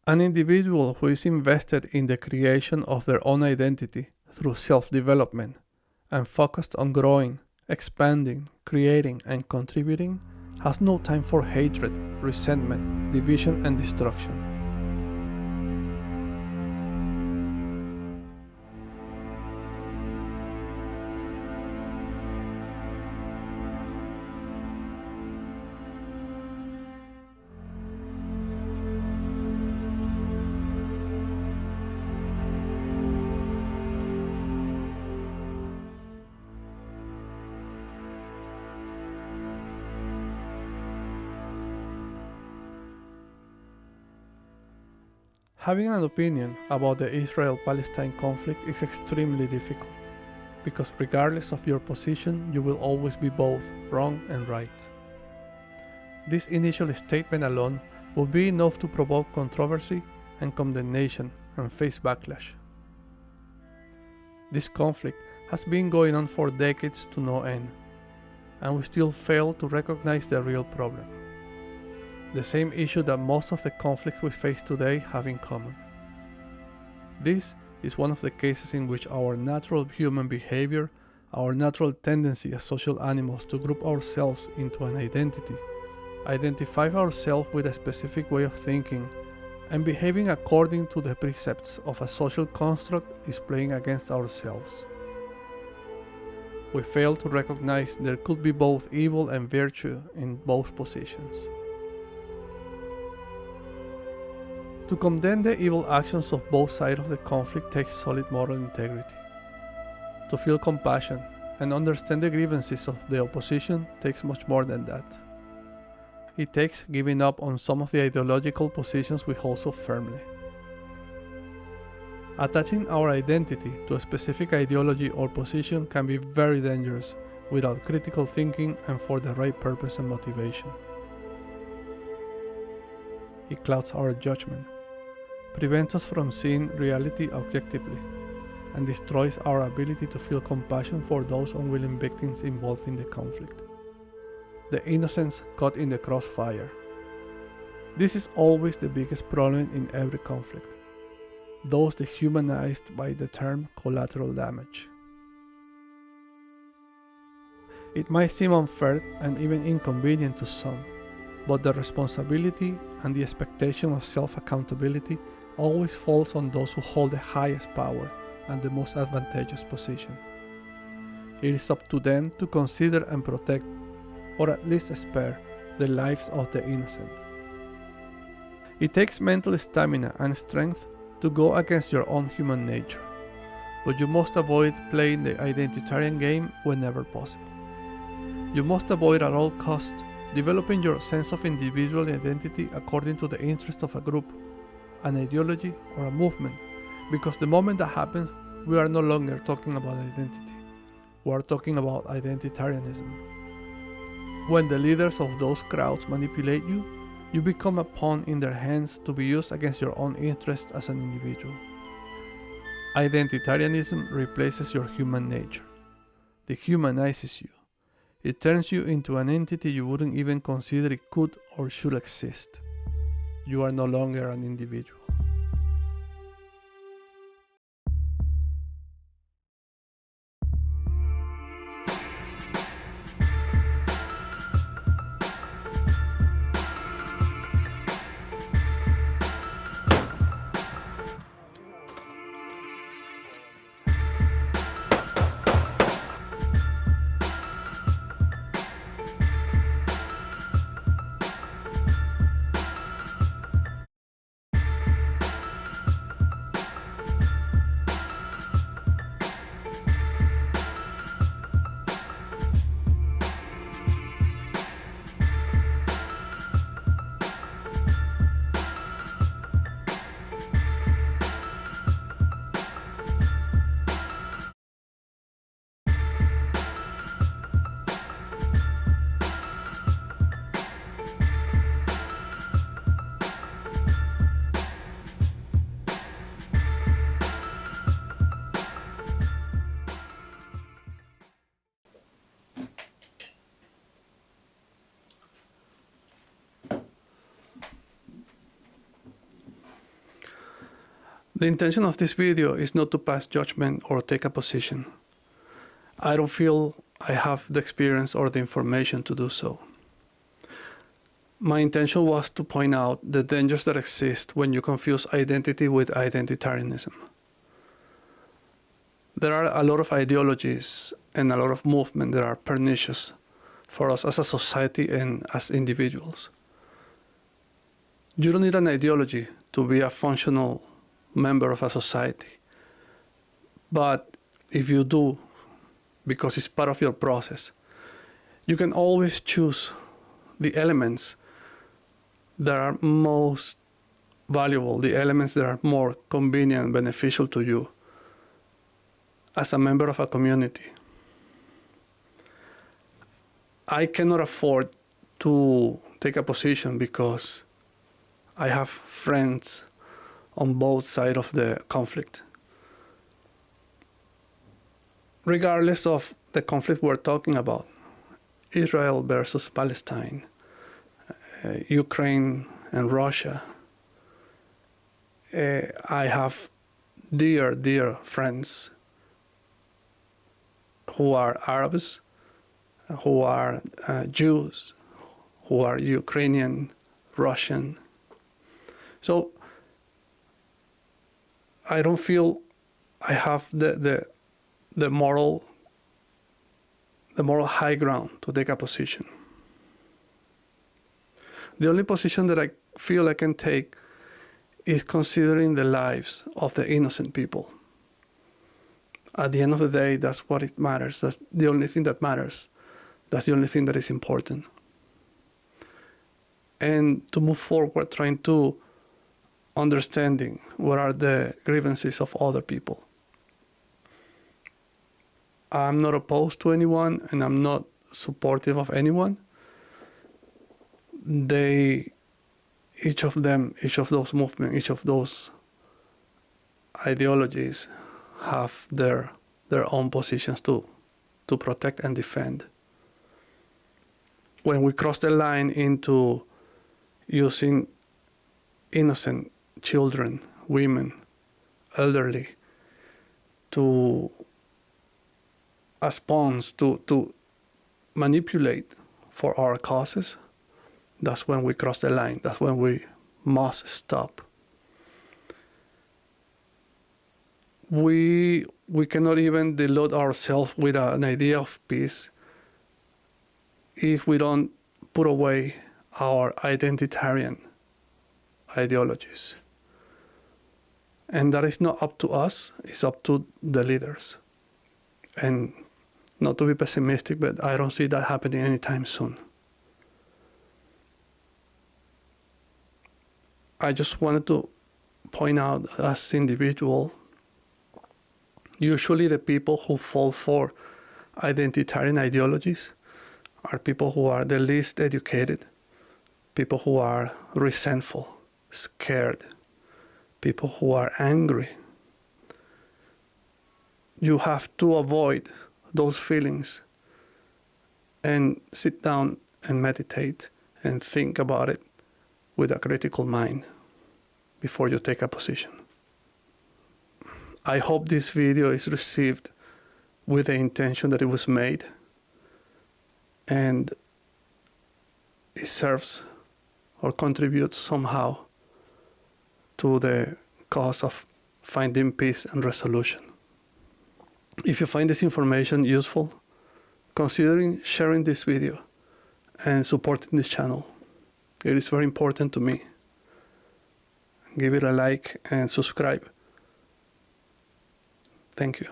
An individual who is invested in the creation of their own identity through self-development and focused on growing, expanding, creating, and contributing has no time for hatred, resentment, division, and destruction. Having an opinion about the Israel-Palestine conflict is extremely difficult, because regardless of your position, you will always be both wrong and right. This initial statement alone will be enough to provoke controversy and condemnation and face backlash. This conflict has been going on for decades to no end, and we still fail to recognize the real problem. The same issue that most of the conflicts we face today have in common. This is one of the cases in which our natural human behavior, our natural tendency as social animals to group ourselves into an identity, identify ourselves with a specific way of thinking, and behaving according to the precepts of a social construct is playing against ourselves. We fail to recognize there could be both evil and virtue in both positions. To condemn the evil actions of both sides of the conflict takes solid moral integrity. To feel compassion and understand the grievances of the opposition takes much more than that. It takes giving up on some of the ideological positions we hold so firmly. Attaching our identity to a specific ideology or position can be very dangerous without critical thinking and for the right purpose and motivation. It clouds our judgment, prevents us from seeing reality objectively, and destroys our ability to feel compassion for those unwilling victims involved in the conflict. The innocents caught in the crossfire. This is always the biggest problem in every conflict, those dehumanized by the term collateral damage. It might seem unfair and even inconvenient to some, but the responsibility and the expectation of self-accountability always falls on those who hold the highest power and the most advantageous position. It is up to them to consider and protect, or at least spare, the lives of the innocent. It takes mental stamina and strength to go against your own human nature, but you must avoid playing the identitarian game whenever possible. You must avoid at all costs developing your sense of individual identity according to the interest of a group, an ideology, or a movement, because the moment that happens, we are no longer talking about identity. We are talking about identitarianism. When the leaders of those crowds manipulate you, you become a pawn in their hands to be used against your own interest as an individual. Identitarianism replaces your human nature, dehumanizes you. It turns you into an entity you wouldn't even consider it could or should exist. You are no longer an individual. The intention of this video is not to pass judgment or take a position. I don't feel I have the experience or the information to do so. My intention was to point out the dangers that exist when you confuse identity with identitarianism. There are a lot of ideologies and a lot of movements that are pernicious for us as a society and as individuals. You don't need an ideology to be a functional member of a society. But if you do, because it's part of your process, you can always choose the elements that are most valuable, the elements that are more convenient and beneficial to you as a member of a community. I cannot afford to take a position because I have friends on both sides of the conflict. Regardless of the conflict we're talking about, Israel versus Palestine, Ukraine and Russia, I have dear, dear friends who are Arabs, who are Jews, who are Ukrainian, Russian. So I don't feel I have the moral high ground to take a position. The only position that I feel I can take is considering the lives of the innocent people. At the end of the day, that's what it matters. That's the only thing that matters. That's the only thing that is important. And to move forward, trying to understanding what are the grievances of other people. I'm not opposed to anyone, and I'm not supportive of anyone. Each of those movements, each of those ideologies have their own positions to protect and defend. When we cross the line into using innocent children, women, elderly, as pawns to manipulate for our causes, that's when we cross the line. That's when we must stop. We cannot even delude ourselves with an idea of peace if we don't put away our identitarian ideologies. And that is not up to us, it's up to the leaders. And not to be pessimistic, but I don't see that happening anytime soon. I just wanted to point out, as individual, usually the people who fall for identitarian ideologies are people who are the least educated, people who are resentful, scared, people who are angry. You have to avoid those feelings and sit down and meditate and think about it with a critical mind before you take a position. I hope this video is received with the intention that it was made, and it serves or contributes somehow to the cause of finding peace and resolution. If you find this information useful, consider sharing this video and supporting this channel. It is very important to me. Give it a like and subscribe. Thank you.